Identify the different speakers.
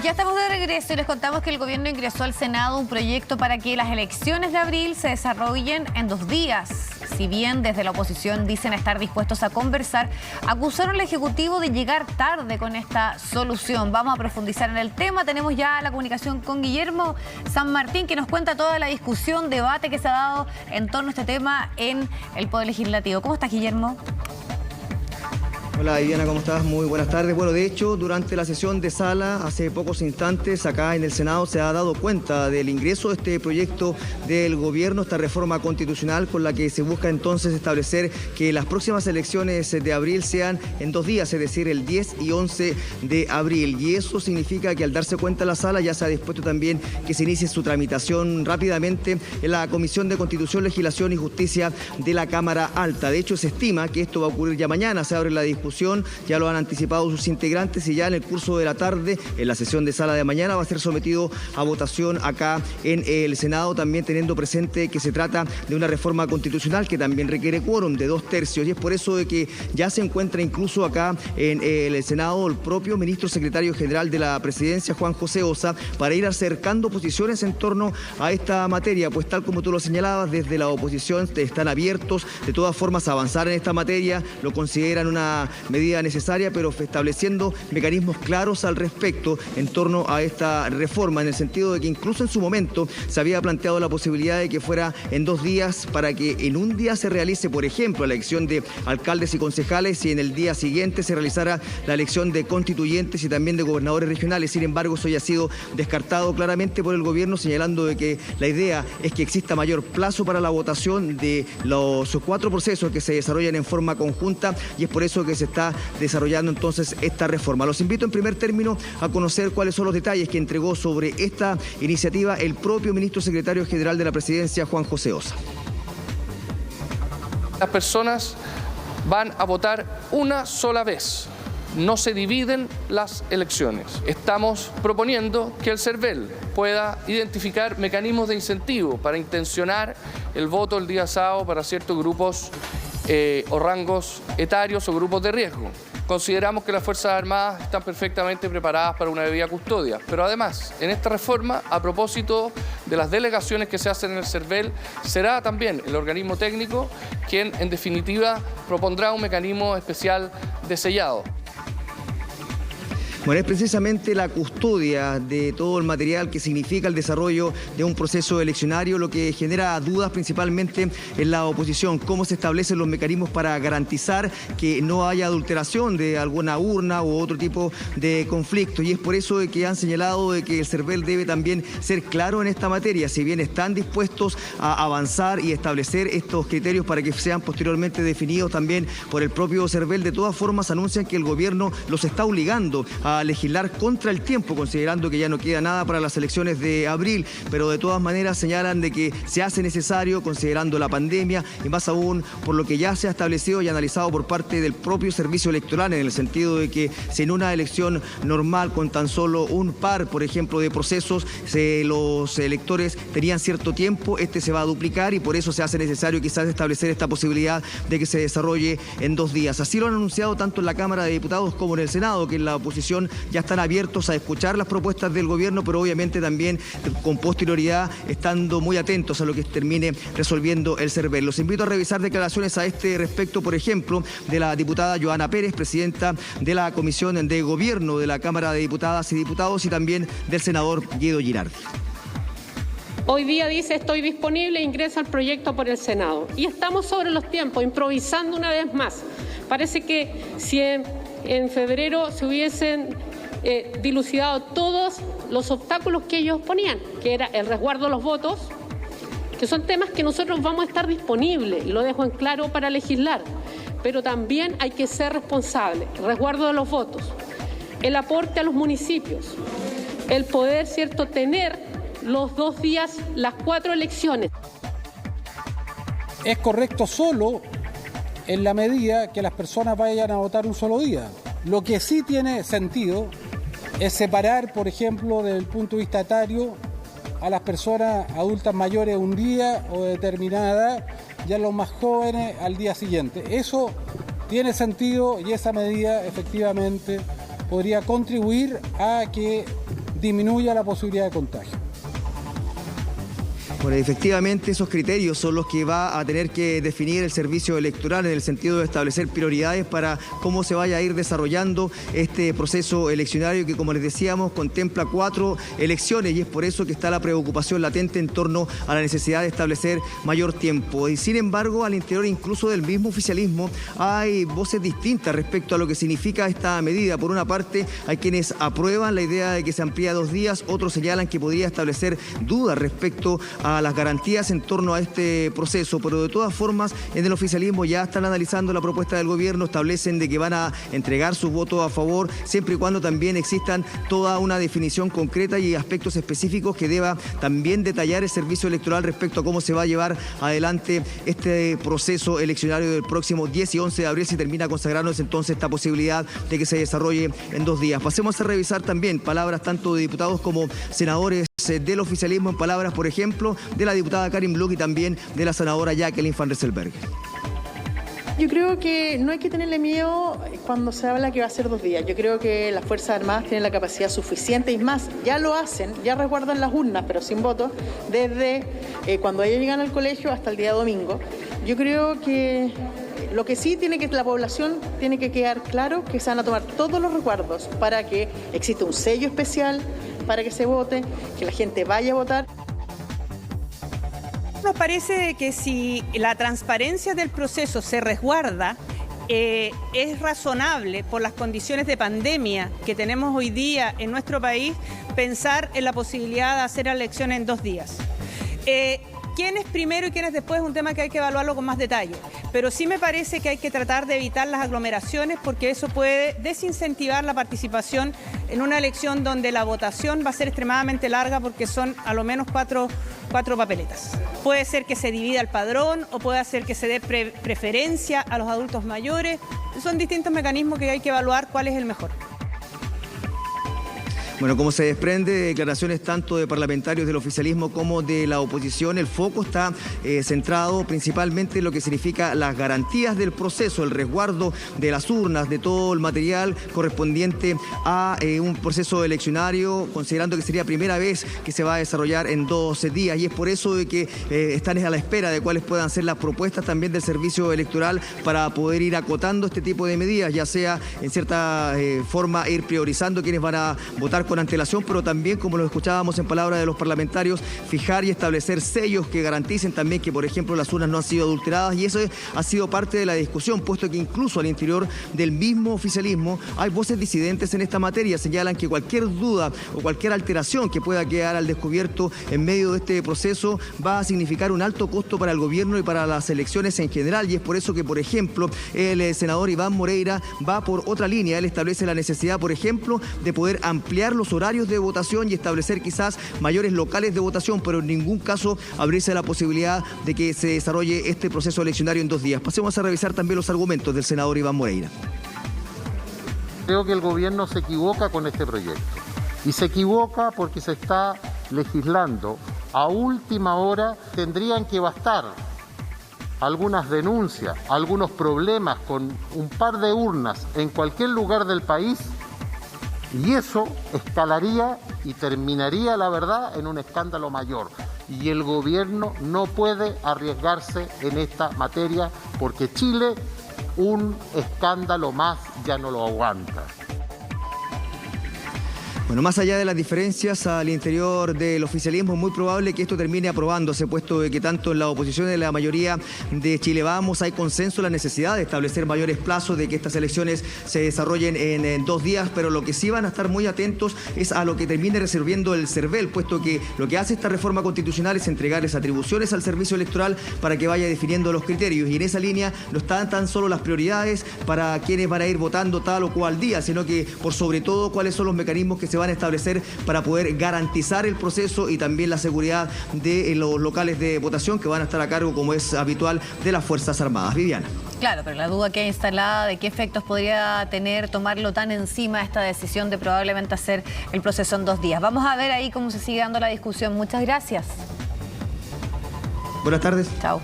Speaker 1: Ya estamos de regreso y les contamos que el gobierno ingresó al Senado un proyecto para que las elecciones de abril se desarrollen en 2 días. Si bien desde la oposición dicen estar dispuestos a conversar, acusaron al Ejecutivo de llegar tarde con esta solución. Vamos a profundizar en el tema. Tenemos ya la comunicación con Guillermo San Martín, que nos cuenta toda la discusión, debate que se ha dado en torno a este tema en el Poder Legislativo. ¿Cómo estás, Guillermo?
Speaker 2: Hola Viviana, ¿cómo estás? Muy buenas tardes. Bueno, de hecho, durante la sesión de sala, hace pocos instantes, acá en el Senado se ha dado cuenta del ingreso de este proyecto del gobierno, esta reforma constitucional con la que se busca entonces establecer que las próximas elecciones de abril sean en 2 días, es decir, el 10 y 11 de abril. Y eso significa que al darse cuenta la sala ya se ha dispuesto también que se inicie su tramitación rápidamente en la Comisión de Constitución, Legislación y Justicia de la Cámara Alta. De hecho, se estima que esto va a ocurrir ya mañana, se abre la discusión. Ya lo han anticipado sus integrantes y ya en el curso de la tarde, en la sesión de sala de mañana, va a ser sometido a votación acá en el Senado, también teniendo presente que se trata de una reforma constitucional que también requiere quórum de 2/3, y es por eso de que ya se encuentra incluso acá en el Senado el propio ministro secretario general de la Presidencia, Juan José Ossa, para ir acercando posiciones en torno a esta materia, pues tal como tú lo señalabas, desde la oposición están abiertos de todas formas a avanzar en esta materia, lo consideran una medida necesaria, pero estableciendo mecanismos claros al respecto en torno a esta reforma, en el sentido de que incluso en su momento se había planteado la posibilidad de que fuera en 2 días para que en un día se realice, por ejemplo, la elección de alcaldes y concejales y en el día siguiente se realizara la elección de constituyentes y también de gobernadores regionales. Sin embargo, eso ya ha sido descartado claramente por el gobierno, señalando de que la idea es que exista mayor plazo para la votación de los 4 procesos que se desarrollan en forma conjunta, y es por eso que se está desarrollando entonces esta reforma. Los invito en primer término a conocer cuáles son los detalles que entregó sobre esta iniciativa el propio ministro secretario general de la Presidencia, Juan José Ossa.
Speaker 3: Las personas van a votar una sola vez. No se dividen las elecciones. Estamos proponiendo que el CERVEL pueda identificar mecanismos de incentivo para intencionar el voto el día sábado para ciertos grupos o rangos etarios o grupos de riesgo. Consideramos que las Fuerzas Armadas están perfectamente preparadas para una debida custodia, pero además, en esta reforma, a propósito de las delegaciones que se hacen en el CERVEL, será también el organismo técnico quien, en definitiva, propondrá un mecanismo especial de sellado.
Speaker 2: Bueno, es precisamente la custodia de todo el material que significa el desarrollo de un proceso eleccionario lo que genera dudas principalmente en la oposición. Cómo se establecen los mecanismos para garantizar que no haya adulteración de alguna urna u otro tipo de conflicto. Y es por eso de que han señalado de que el CERVEL debe también ser claro en esta materia. Si bien están dispuestos a avanzar y establecer estos criterios para que sean posteriormente definidos también por el propio CERVEL, de todas formas anuncian que el gobierno los está obligando a legislar contra el tiempo, considerando que ya no queda nada para las elecciones de abril, pero de todas maneras señalan de que se hace necesario considerando la pandemia y más aún por lo que ya se ha establecido y analizado por parte del propio servicio electoral, en el sentido de que si en una elección normal con tan solo un par, por ejemplo, de procesos, los electores tenían cierto tiempo, este se va a duplicar y por eso se hace necesario quizás establecer esta posibilidad de que se desarrolle en 2 días. Así lo han anunciado tanto en la Cámara de Diputados como en el Senado, que en la oposición ya están abiertos a escuchar las propuestas del gobierno, pero obviamente también con posterioridad estando muy atentos a lo que termine resolviendo el CERVEL. Los invito a revisar declaraciones a este respecto, por ejemplo, de la diputada Joana Pérez, presidenta de la Comisión de Gobierno de la Cámara de Diputadas y Diputados, y también del senador Guido Girardi.
Speaker 4: Hoy día dice estoy disponible e ingresa el proyecto por el Senado. Y estamos sobre los tiempos, improvisando una vez más. Parece que si en febrero se hubiesen dilucidado todos los obstáculos que ellos ponían, que era el resguardo de los votos, que son temas que nosotros vamos a estar disponibles, y lo dejo en claro, para legislar. Pero también hay que ser responsable. El resguardo de los votos, el aporte a los municipios, el poder, ¿cierto?, tener los 2 días, las 4 elecciones.
Speaker 5: Es correcto solo en la medida que las personas vayan a votar un solo día. Lo que sí tiene sentido es separar, por ejemplo, desde el punto de vista etario, a las personas adultas mayores un día o de determinada edad, y a los más jóvenes al día siguiente. Eso tiene sentido y esa medida efectivamente podría contribuir a que disminuya la posibilidad de contagio.
Speaker 2: Bueno, efectivamente esos criterios son los que va a tener que definir el servicio electoral en el sentido de establecer prioridades para cómo se vaya a ir desarrollando este proceso eleccionario que, como les decíamos, contempla 4 elecciones y es por eso que está la preocupación latente en torno a la necesidad de establecer mayor tiempo. Y sin embargo, al interior incluso del mismo oficialismo hay voces distintas respecto a lo que significa esta medida. Por una parte, hay quienes aprueban la idea de que se amplía 2 días, otros señalan que podría establecer dudas respecto a las garantías en torno a este proceso, pero de todas formas en el oficialismo ya están analizando la propuesta del gobierno, establecen de que van a entregar sus votos a favor siempre y cuando también existan toda una definición concreta y aspectos específicos que deba también detallar el servicio electoral respecto a cómo se va a llevar adelante este proceso eleccionario del próximo 10 y 11 de abril, si termina consagrándose entonces esta posibilidad de que se desarrolle en 2 días. Pasemos a revisar también palabras tanto de diputados como senadores del oficialismo, en palabras, por ejemplo, de la diputada Karin Bluk y también de la senadora Jacqueline Van Rysselberghe.
Speaker 6: Yo creo que no hay que tenerle miedo cuando se habla que va a ser 2 días. Yo creo que las Fuerzas Armadas tienen la capacidad suficiente y más, ya lo hacen, ya resguardan las urnas, pero sin votos, desde cuando ellos llegan al colegio hasta el día domingo. Yo creo que lo que sí la población tiene que quedar claro que se van a tomar todos los resguardos para que exista un sello especial, para que se vote, que la gente vaya a votar.
Speaker 7: Nos parece que si la transparencia del proceso se resguarda, es razonable por las condiciones de pandemia que tenemos hoy día en nuestro país pensar en la posibilidad de hacer elecciones en 2 días. ¿Quién es primero y quién es después? Es un tema que hay que evaluarlo con más detalle. Pero sí me parece que hay que tratar de evitar las aglomeraciones porque eso puede desincentivar la participación en una elección donde la votación va a ser extremadamente larga porque son a lo menos cuatro papeletas. Puede ser que se divida el padrón o puede ser que se dé preferencia a los adultos mayores. Son distintos mecanismos que hay que evaluar cuál es el mejor.
Speaker 2: Bueno, como se desprende de declaraciones tanto de parlamentarios del oficialismo como de la oposición, el foco está centrado principalmente en lo que significa las garantías del proceso, el resguardo de las urnas, de todo el material correspondiente a un proceso eleccionario, considerando que sería primera vez que se va a desarrollar en 12 días. Y es por eso de que están a la espera de cuáles puedan ser las propuestas también del servicio electoral para poder ir acotando este tipo de medidas, ya sea en cierta forma ir priorizando quienes van a votar con antelación, pero también, como lo escuchábamos en palabras de los parlamentarios, fijar y establecer sellos que garanticen también que, por ejemplo, las urnas no han sido adulteradas, y eso ha sido parte de la discusión, puesto que incluso al interior del mismo oficialismo hay voces disidentes en esta materia. Señalan que cualquier duda o cualquier alteración que pueda quedar al descubierto en medio de este proceso va a significar un alto costo para el gobierno y para las elecciones en general, y es por eso que, por ejemplo, el senador Iván Moreira va por otra línea. Él establece la necesidad, por ejemplo, de poder ampliar los horarios de votación y establecer quizás mayores locales de votación, pero en ningún caso abrirse la posibilidad de que se desarrolle este proceso eleccionario en 2 días. Pasemos a revisar también los argumentos del senador Iván Moreira.
Speaker 8: Creo que el gobierno se equivoca con este proyecto y se equivoca porque se está legislando a última hora. Tendrían que bastar algunas denuncias, algunos problemas con un par de urnas en cualquier lugar del país, y eso escalaría y terminaría, la verdad, en un escándalo mayor. Y el gobierno no puede arriesgarse en esta materia porque Chile un escándalo más ya no lo aguanta.
Speaker 2: Bueno, más allá de las diferencias al interior del oficialismo, es muy probable que esto termine aprobándose, puesto que tanto en la oposición y en la mayoría de Chile Vamos hay consenso en la necesidad de establecer mayores plazos, de que estas elecciones se desarrollen en 2 días, pero lo que sí van a estar muy atentos es a lo que termine resolviendo el CERVEL, puesto que lo que hace esta reforma constitucional es entregarles atribuciones al servicio electoral para que vaya definiendo los criterios, y en esa línea no están tan solo las prioridades para quienes van a ir votando tal o cual día, sino que por sobre todo cuáles son los mecanismos que se van a establecer para poder garantizar el proceso y también la seguridad de los locales de votación que van a estar a cargo, como es habitual, de las Fuerzas Armadas. Viviana.
Speaker 1: Claro, pero la duda que hay instalada de qué efectos podría tener tomarlo tan encima esta decisión de probablemente hacer el proceso en 2 días. Vamos a ver ahí cómo se sigue dando la discusión. Muchas gracias.
Speaker 2: Buenas tardes.
Speaker 1: Chao.